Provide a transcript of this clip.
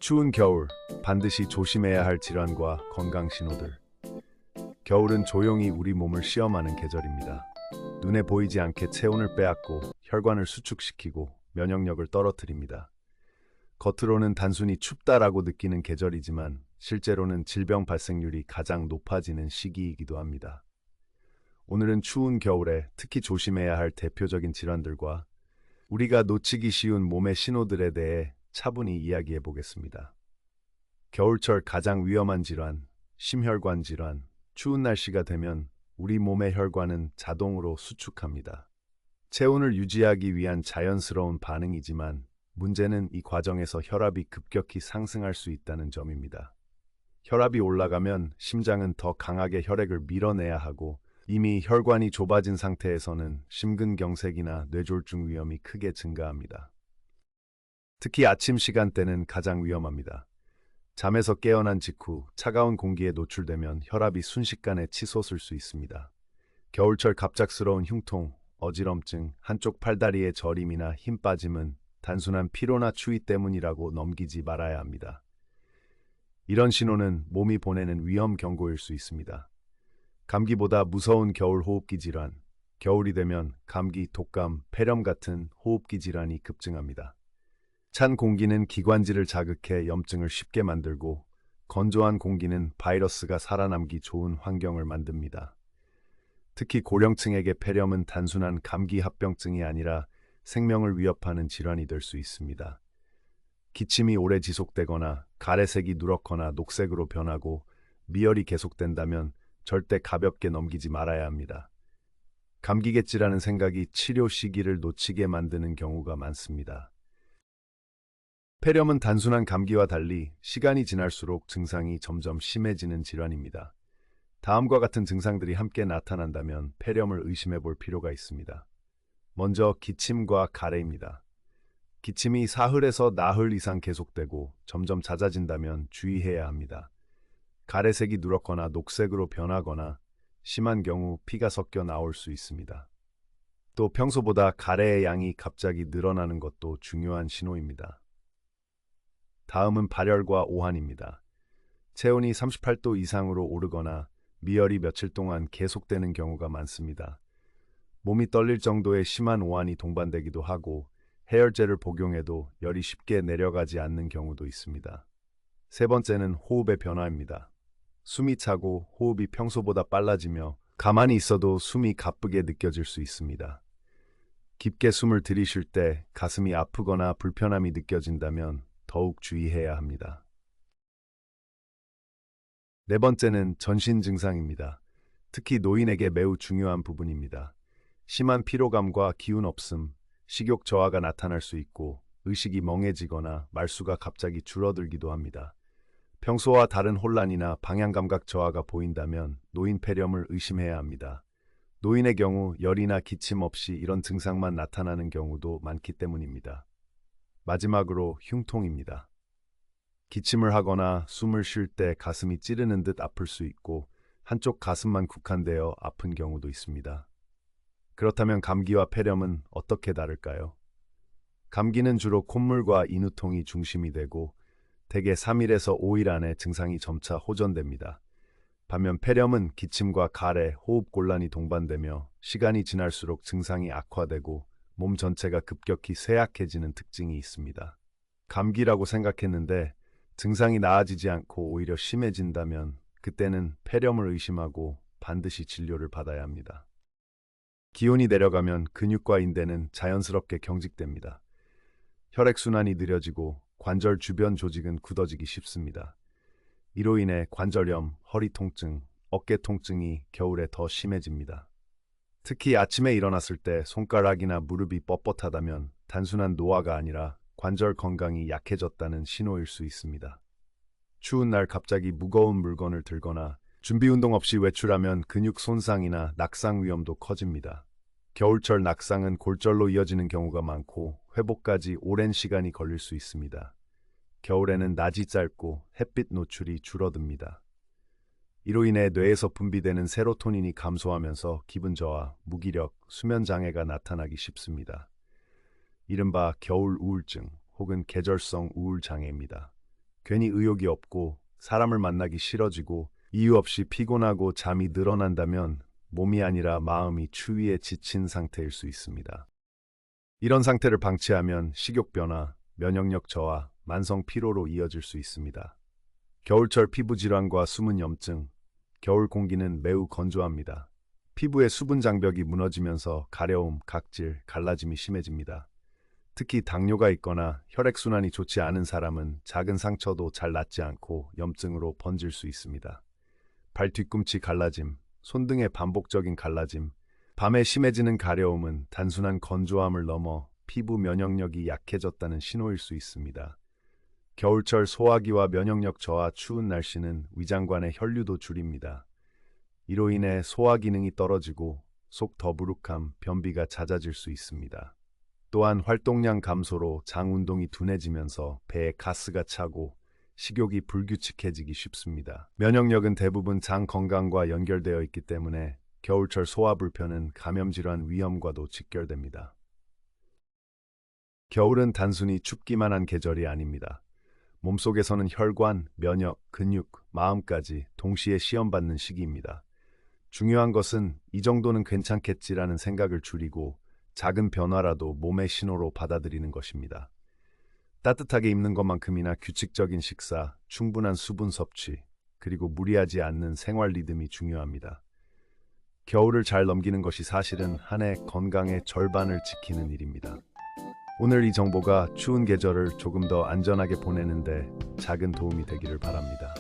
추운 겨울, 반드시 조심해야 할 질환과 건강 신호들. 겨울은 조용히 우리 몸을 시험하는 계절입니다. 눈에 보이지 않게 체온을 빼앗고 혈관을 수축시키고 면역력을 떨어뜨립니다. 겉으로는 단순히 춥다라고 느끼는 계절이지만 실제로는 질병 발생률이 가장 높아지는 시기이기도 합니다. 오늘은 추운 겨울에 특히 조심해야 할 대표적인 질환들과 우리가 놓치기 쉬운 몸의 신호들에 대해 차분히 이야기해 보겠습니다. 겨울철 가장 위험한 질환, 심혈관 질환. 추운 날씨가 되면 우리 몸의 혈관은 자동으로 수축합니다. 체온을 유지하기 위한 자연스러운 반응이지만 문제는 이 과정에서 혈압이 급격히 상승할 수 있다는 점입니다. 혈압이 올라가면 심장은 더 강하게 혈액을 밀어내야 하고 이미 혈관이 좁아진 상태에서는 심근경색이나 뇌졸중 위험이 크게 증가합니다. 특히 아침 시간대는 가장 위험합니다. 잠에서 깨어난 직후 차가운 공기에 노출되면 혈압이 순식간에 치솟을 수 있습니다. 겨울철 갑작스러운 흉통, 어지럼증, 한쪽 팔다리의 저림이나 힘 빠짐은 단순한 피로나 추위 때문이라고 넘기지 말아야 합니다. 이런 신호는 몸이 보내는 위험 경고일 수 있습니다. 감기보다 무서운 겨울 호흡기 질환. 겨울이 되면 감기, 독감, 폐렴 같은 호흡기 질환이 급증합니다. 찬 공기는 기관지를 자극해 염증을 쉽게 만들고 건조한 공기는 바이러스가 살아남기 좋은 환경을 만듭니다. 특히 고령층에게 폐렴은 단순한 감기 합병증이 아니라 생명을 위협하는 질환이 될 수 있습니다. 기침이 오래 지속되거나 가래색이 누렇거나 녹색으로 변하고 미열이 계속된다면 절대 가볍게 넘기지 말아야 합니다. 감기겠지라는 생각이 치료 시기를 놓치게 만드는 경우가 많습니다. 폐렴은 단순한 감기와 달리 시간이 지날수록 증상이 점점 심해지는 질환입니다. 다음과 같은 증상들이 함께 나타난다면 폐렴을 의심해 볼 필요가 있습니다. 먼저 기침과 가래입니다. 기침이 사흘에서 나흘 이상 계속되고 점점 잦아진다면 주의해야 합니다. 가래색이 누렇거나 녹색으로 변하거나 심한 경우 피가 섞여 나올 수 있습니다. 또 평소보다 가래의 양이 갑자기 늘어나는 것도 중요한 신호입니다. 다음은 발열과 오한입니다. 체온이 38도 이상으로 오르거나 미열이 며칠 동안 계속되는 경우가 많습니다. 몸이 떨릴 정도의 심한 오한이 동반되기도 하고 해열제를 복용해도 열이 쉽게 내려가지 않는 경우도 있습니다. 세 번째는 호흡의 변화입니다. 숨이 차고 호흡이 평소보다 빨라지며 가만히 있어도 숨이 가쁘게 느껴질 수 있습니다. 깊게 숨을 들이쉴 때 가슴이 아프거나 불편함이 느껴진다면 더욱 주의해야 합니다. 네 번째는 전신 증상입니다. 특히 노인에게 매우 중요한 부분입니다. 심한 피로감과 기운 없음, 식욕 저하가 나타날 수 있고 의식이 멍해지거나 말수가 갑자기 줄어들기도 합니다. 평소와 다른 혼란이나 방향감각 저하가 보인다면 노인 폐렴을 의심해야 합니다. 노인의 경우 열이나 기침 없이 이런 증상만 나타나는 경우도 많기 때문입니다. 마지막으로 흉통입니다. 기침을 하거나 숨을 쉴 때 가슴이 찌르는 듯 아플 수 있고 한쪽 가슴만 국한되어 아픈 경우도 있습니다. 그렇다면 감기와 폐렴은 어떻게 다를까요? 감기는 주로 콧물과 인후통이 중심이 되고 대개 3일에서 5일 안에 증상이 점차 호전됩니다. 반면 폐렴은 기침과 가래, 호흡 곤란이 동반되며 시간이 지날수록 증상이 악화되고 몸 전체가 급격히 쇠약해지는 특징이 있습니다. 감기라고 생각했는데 증상이 나아지지 않고 오히려 심해진다면 그때는 폐렴을 의심하고 반드시 진료를 받아야 합니다. 기온이 내려가면 근육과 인대는 자연스럽게 경직됩니다. 혈액순환이 느려지고 관절 주변 조직은 굳어지기 쉽습니다. 이로 인해 관절염, 허리 통증, 어깨 통증이 겨울에 더 심해집니다. 특히 아침에 일어났을 때 손가락이나 무릎이 뻣뻣하다면 단순한 노화가 아니라 관절 건강이 약해졌다는 신호일 수 있습니다. 추운 날 갑자기 무거운 물건을 들거나 준비 운동 없이 외출하면 근육 손상이나 낙상 위험도 커집니다. 겨울철 낙상은 골절로 이어지는 경우가 많고 회복까지 오랜 시간이 걸릴 수 있습니다. 겨울에는 낮이 짧고 햇빛 노출이 줄어듭니다. 이로 인해 뇌에서 분비되는 세로토닌이 감소하면서 기분 저하, 무기력, 수면 장애가 나타나기 쉽습니다. 이른바 겨울 우울증 혹은 계절성 우울 장애입니다. 괜히 의욕이 없고 사람을 만나기 싫어지고 이유 없이 피곤하고 잠이 늘어난다면 몸이 아니라 마음이 추위에 지친 상태일 수 있습니다. 이런 상태를 방치하면 식욕 변화, 면역력 저하, 만성 피로로 이어질 수 있습니다. 겨울철 피부 질환과 숨은 염증. 겨울 공기는 매우 건조합니다. 피부의 수분 장벽이 무너지면서 가려움, 각질, 갈라짐이 심해집니다. 특히 당뇨가 있거나 혈액순환이 좋지 않은 사람은 작은 상처도 잘 낫지 않고 염증으로 번질 수 있습니다. 발 뒤꿈치 갈라짐, 손등의 반복적인 갈라짐, 밤에 심해지는 가려움은 단순한 건조함을 넘어 피부 면역력이 약해졌다는 신호일 수 있습니다. 겨울철 소화기와 면역력 저하, 추운 날씨는 위장관의 혈류도 줄입니다. 이로 인해 소화 기능이 떨어지고 속 더부룩함, 변비가 잦아질 수 있습니다. 또한 활동량 감소로 장 운동이 둔해지면서 배에 가스가 차고 식욕이 불규칙해지기 쉽습니다. 면역력은 대부분 장 건강과 연결되어 있기 때문에 겨울철 소화 불편은 감염 질환 위험과도 직결됩니다. 겨울은 단순히 춥기만 한 계절이 아닙니다. 몸속에서는 혈관, 면역, 근육, 마음까지 동시에 시험받는 시기입니다. 중요한 것은 이 정도는 괜찮겠지라는 생각을 줄이고 작은 변화라도 몸의 신호로 받아들이는 것입니다. 따뜻하게 입는 것만큼이나 규칙적인 식사, 충분한 수분 섭취, 그리고 무리하지 않는 생활 리듬이 중요합니다. 겨울을 잘 넘기는 것이 사실은 한 해 건강의 절반을 지키는 일입니다. 오늘 이 정보가 추운 계절을 조금 더 안전하게 보내는데 작은 도움이 되기를 바랍니다.